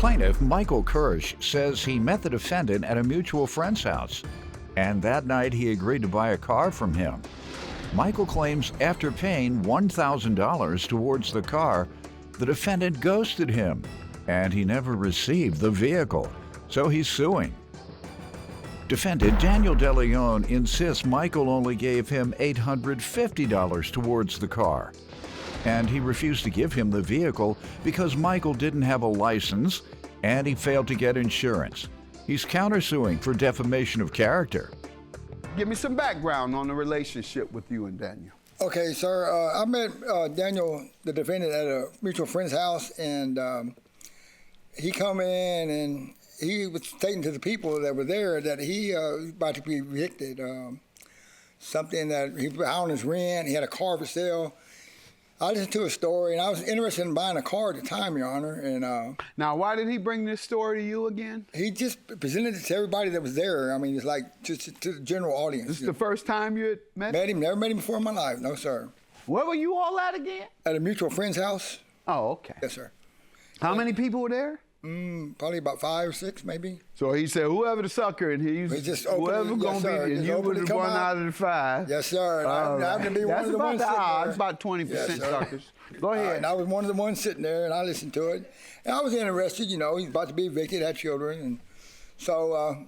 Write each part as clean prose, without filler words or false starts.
Plaintiff Michael Kirsch says he met the defendant at a mutual friend's house, and that night he agreed to buy a car from him. Michael claims after paying $1,000 towards the car, the defendant ghosted him, and he never received the vehicle, so he's suing. Defendant Daniel DeLeon insists Michael only gave him $850 towards the car, and he refused to give him the vehicle because Michael didn't have a license and he failed to get insurance. He's countersuing for defamation of character. Give me some background on the relationship with you and Daniel. Okay, sir. I met Daniel, the defendant, at a mutual friend's house, and he come in and he was stating to the people that were there that he was about to be evicted. Something that he put out on his rent. He had a car for sale. I listened to his story, and I was interested in buying a car at the time, Your Honor. And now, why did he bring this story to you again? He just presented it to everybody that was there. I mean, it's like just to the general audience. This is the first time you had met him? Met him. Never met him before in my life. No, sir. Where were you all at again? At a mutual friend's house. Oh, okay. Yes, sir. How many people were there? Probably about 5 or 6, maybe. So he said, whoever the sucker, and he's just whoever gonna be, and you were the one out of the 5. Yes, sir. I happened to be one of the ones sitting there. That's about 20% suckers. Go ahead. And I was one of the ones sitting there, and I listened to it. And I was interested, you know, he's about to be evicted, had children, and so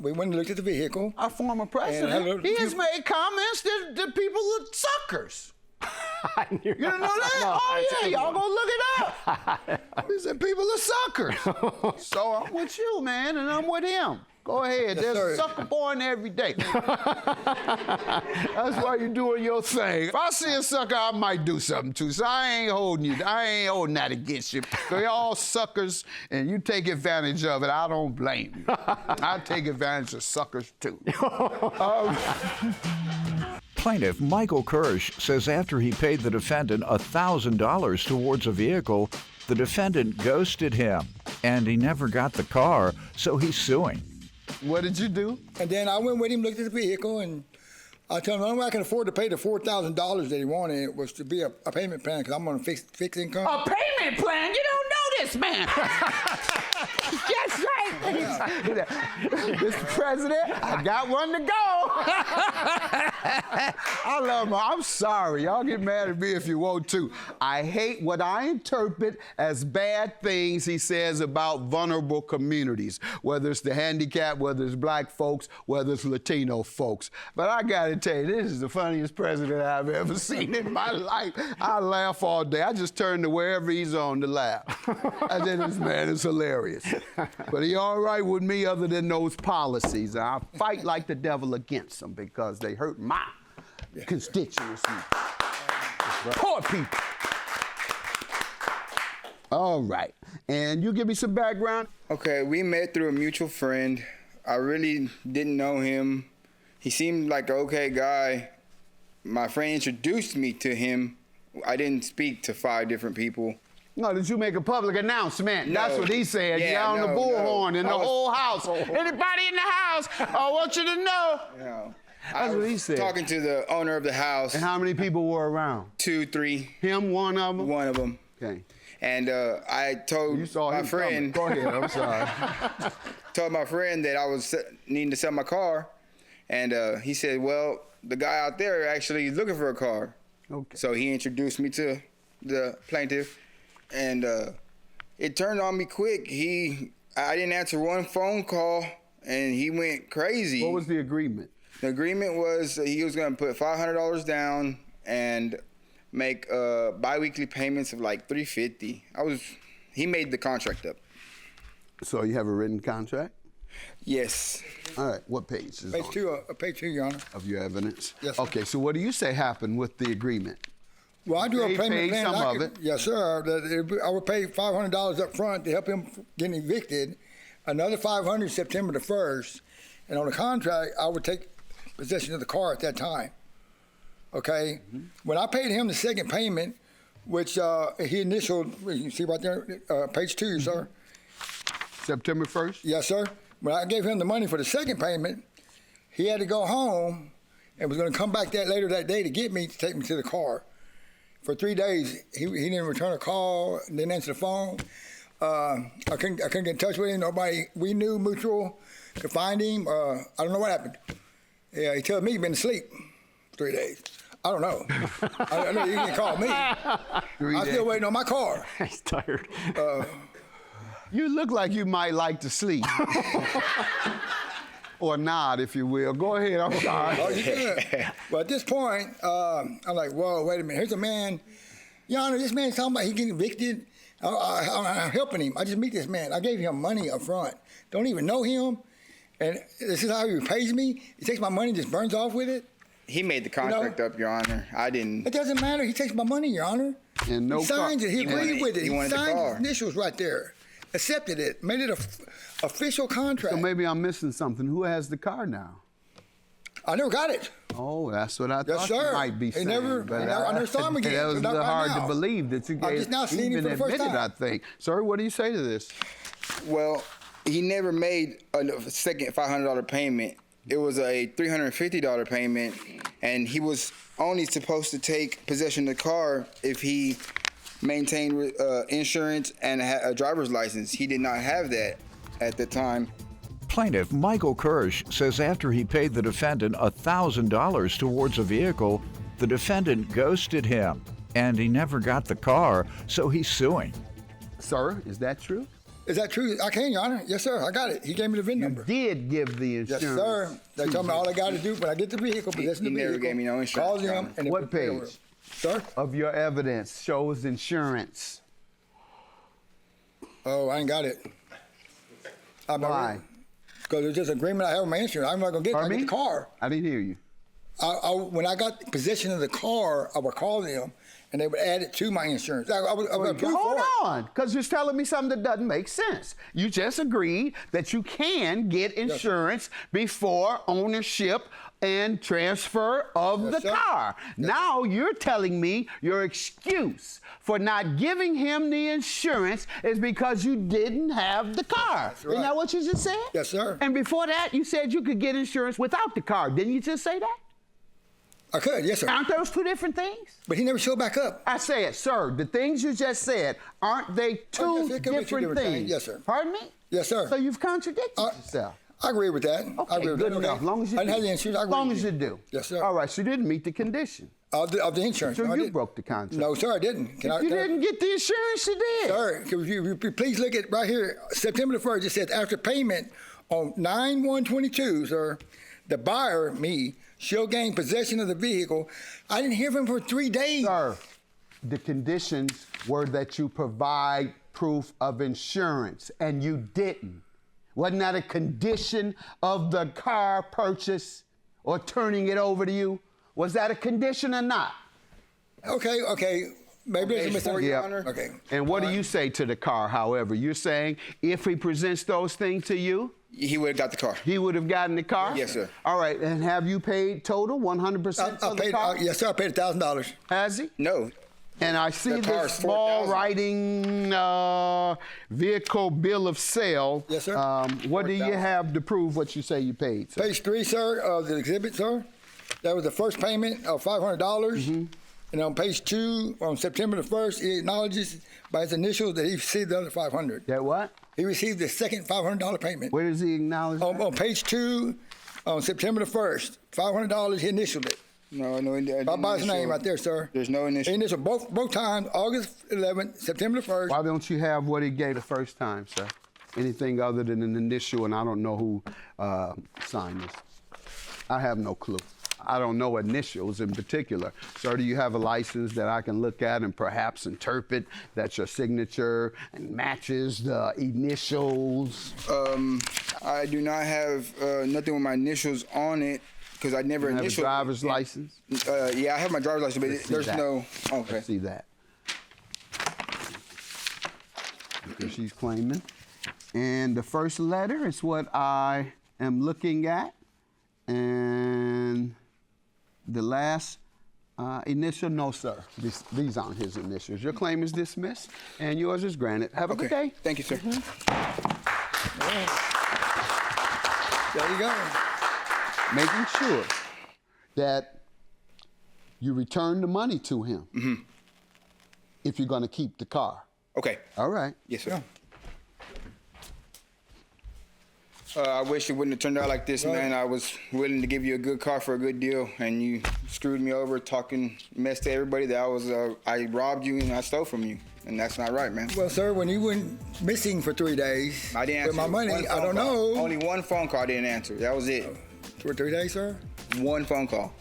we went and looked at the vehicle. Our former president, he has made comments that people are suckers. You didn't know that? No, oh, yeah, y'all go look it up. He said people are suckers. So I'm with you, man, and I'm with him. Go ahead. Yes, There's sir. a sucker born every day. That's why you're doing your thing. If I see a sucker, I might do something too. So I ain't holding you. I ain't holding that against you. They're all suckers, and you take advantage of it. I don't blame you. I take advantage of suckers too. Plaintiff Michael Kirsch says after he paid the defendant $1,000 towards a vehicle, the defendant ghosted him, and he never got the car, so he's suing. What did you do? And then I went with him, looked at the vehicle, and I told him the only way I can afford to pay the $4,000 that he wanted was to be a payment plan, because I'm on a fixed income. A payment plan? You don't know this, man. That's right. Mr. President, I got one to go. I love him. I'm sorry. Y'all get mad at me if you want to. I hate what I interpret as bad things he says about vulnerable communities, whether it's the handicapped, whether it's black folks, whether it's Latino folks. But I got to tell you, this is the funniest president I've ever seen in my life. I laugh all day. I just turn to wherever he's on to laugh. And then this man is hilarious. But he all right with me other than those policies. I fight like the devil against them because they hurt my constituency. Poor people. All right. And you give me some background? Okay, we met through a mutual friend. I really didn't know him. He seemed like an okay guy. My friend introduced me to him. I didn't speak to 5 different people. No, did you make a public announcement? No. That's what he said. Yeah, on the bullhorn in the whole house. Oh. Anybody in the house, I want you to know. No. That's what he said. Talking to the owner of the house. And how many people were around? 2, 3. Him, one of them? One of them. Okay. And I told my friend. Go ahead, I'm sorry. Told my friend that I was needing to sell my car. And he said, well, the guy out there actually is looking for a car. Okay. So he introduced me to the plaintiff. And it turned on me quick. I didn't answer one phone call, and he went crazy. What was the agreement? The agreement was he was going to put $500 down and make biweekly payments of like $350. He made the contract up. So you have a written contract? Yes. All right. What page is Page on? 2, page 2, Your Honor. Of your evidence? Yes, sir. Okay. So what do you say happened with the agreement? Well, I do a They payment paid plan. some of it. Yes, sir. I would pay $500 up front to help him get evicted, another $500 September the 1st, and on the contract, I would take possession of the car at that time. Okay? Mm-hmm. When I paid him the second payment, which he initialed, you see right there, page 2, sir. September 1st? Yes, sir. When I gave him the money for the second payment, he had to go home and was going to come back later that day to get me to take me to the car. For 3 days, he didn't return a call, didn't answer the phone. I couldn't get in touch with him. Nobody we knew mutual could find him. I don't know what happened. Yeah, he tells me he's been asleep 3 days. I don't know. I know he didn't call me. I'm still waiting on my car. He's tired. You look like you might like to sleep. Or nod, if you will. Go ahead, I'm sorry. Oh, you good. Well, at this point, I'm like, whoa, wait a minute. Here's a man. Your Honor, this man's talking about he getting evicted. I'm helping him. I just meet this man. I gave him money up front. Don't even know him. And this is how he repays me. He takes my money and just burns off with it. He made the contract up, Your Honor. I didn't. It doesn't matter. He takes my money, Your Honor. And no he signs it. He agreed with it. He wanted the signed car. his initials right there. Accepted it. Made it a official contract. So maybe I'm missing something. Who has the car now? I never got it. Oh, that's what I Yes, thought sir. you might be He saying. never- but I never saw him again. That was Not right hard now. to believe that you I've just now seen him even for the first admitted, time. I think. Sir, what do you say to this? Well, he never made a second $500 payment. It was a $350 payment, and he was only supposed to take possession of the car if he maintained insurance and had a driver's license. He did not have that at the time. Plaintiff Michael Kirsch says after he paid the defendant $1,000 towards a vehicle, the defendant ghosted him, and he never got the car, so he's suing. Sir, is that true? Is that true? I can, Your Honor. Yes, sir. I got it. He gave me the VIN number. Did give the Yes, insurance. sir. They told me all I got to do when I get the vehicle, possession of the He never vehicle. gave me no insurance, Call Your him Honor. and they What put the paperwork. page Sir? of your evidence shows insurance? Oh, I ain't got it. Why? Because it's just an agreement I have with my insurance. I'm not going to get it. I Pardon get me? the car. I didn't hear you. When I got possession of the car, I would call them and they would add it to my insurance. I would approved for Hold it. on, because you're telling me something that doesn't make sense. You just agreed that you can get insurance before ownership and transfer of Yes, the sir. car. Now you're telling me your excuse for not giving him the insurance is because you didn't have the car. That's right. Isn't that what you just said? Yes, sir. And before that, you said you could get insurance without the car. Didn't you just say that? I could, yes, sir. Aren't those two different things? But he never showed back up. I said, sir, the things you just said, aren't they two Oh, yes, it could be two different different things. things? Yes, sir. Pardon me? Yes, sir. So you've contradicted yourself. I agree with that. Okay, I agree with good that. enough. Okay. As long as you I didn't do. have the insurance. I As agree long with as you do. Yes, sir. All right, so you didn't meet the condition. Of the insurance. So No, I you didn't. broke the contract. No, sir, I didn't. Can You didn't get the insurance, you did. Sir, could you please look at right here, September the 1st, it says after payment on 9/1/22, sir, the buyer, me, shall gain possession of the vehicle. I didn't hear from him for 3 days. Sir, the conditions were that you provide proof of insurance, and you didn't. Wasn't that a condition of the car purchase or turning it over to you? Was that a condition or not? Okay. Maybe it's a Page 4, misunderstanding. Your Yeah. Honor. Okay. And what do you say to the car, however? You're saying if he presents those things to you, He would have got the car. he would have gotten the car? Yes, sir. All right, and have you paid total 100% I for the paid, car? yes, sir, I paid $1,000. Has he? No. And I see The car this is small 4,000. writing vehicle bill of sale. Yes, sir. What do you 4,000. have to prove what you say you paid, sir? Page 3, sir, of the exhibit, sir. That was the first payment of $500. Mm-hmm. And on page 2, on September the 1st, he acknowledges by his initials that he received the other $500. That what? He received the second $500 payment. Where does he acknowledge that? On page 2, on September the 1st, $500, he initialed it. No, I didn't By his name initial. right there, sir. There's no He initial. initialed both times, August 11th, September the 1st. Why don't you have what he gave the first time, sir? Anything other than an initial, and I don't know who signed this. I have no clue. I don't know initials in particular. Sir, do you have a license that I can look at and perhaps interpret that your signature and matches the initials? I do not have nothing with my initials on it because I never You have a initialed. driver's license? Yeah, I have my driver's license, but Let's see there's that. no. Okay. Let's see that. Because she's claiming. And the first letter is what I am looking at. And the last initial, no, sir. These aren't his initials. Your claim is dismissed, and yours is granted. Have a good day. Thank you, sir. There you go. Making sure that you return the money to him if you're going to keep the car. Okay. All right. Yes, sir. I wish it wouldn't have turned out like this, Right. man. I was willing to give you a good car for a good deal, and you screwed me over, talking mess to everybody that I robbed you and I stole from you, and that's not right, man. Well, sir, when you went missing for 3 days I didn't answer with my money, one I phone don't call. know. Only one phone call I didn't answer. That was it. For 3 days, sir? One phone call,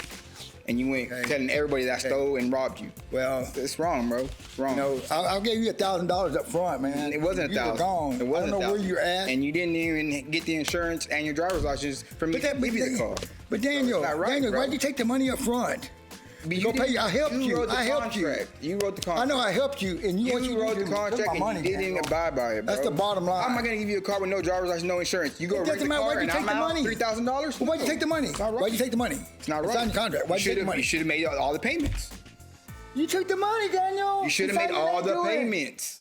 and you went Okay. telling everybody that I stole and robbed you. Well, It's wrong, bro. It's wrong. no, I'll give you $1,000 up front, man. It wasn't You were 1,000. gone. It wasn't I don't know where 1,000. you're at. And you didn't even get the insurance and your driver's license for me to give you the car. But Daniel, not right, Daniel, bro. why'd you take the money up front? But You gonna pay you? I helped you. wrote the I helped you. contract. You wrote the contract. I know I helped you, and you You wrote the contract my and money, you didn't Daniel. abide by it, bro. That's the bottom line. How am I going to give you a car with no driver's license, no insurance? You go It rent doesn't the matter. car Why'd you and take I'm the out money? $3,000? Well, why'd you take the money? It's not right. Why'd you take the money? It's not It's right. on the contract. Why'd you take the money? You should have made all the payments. You took the money, Daniel. You should have made decided all not to the do it. payments.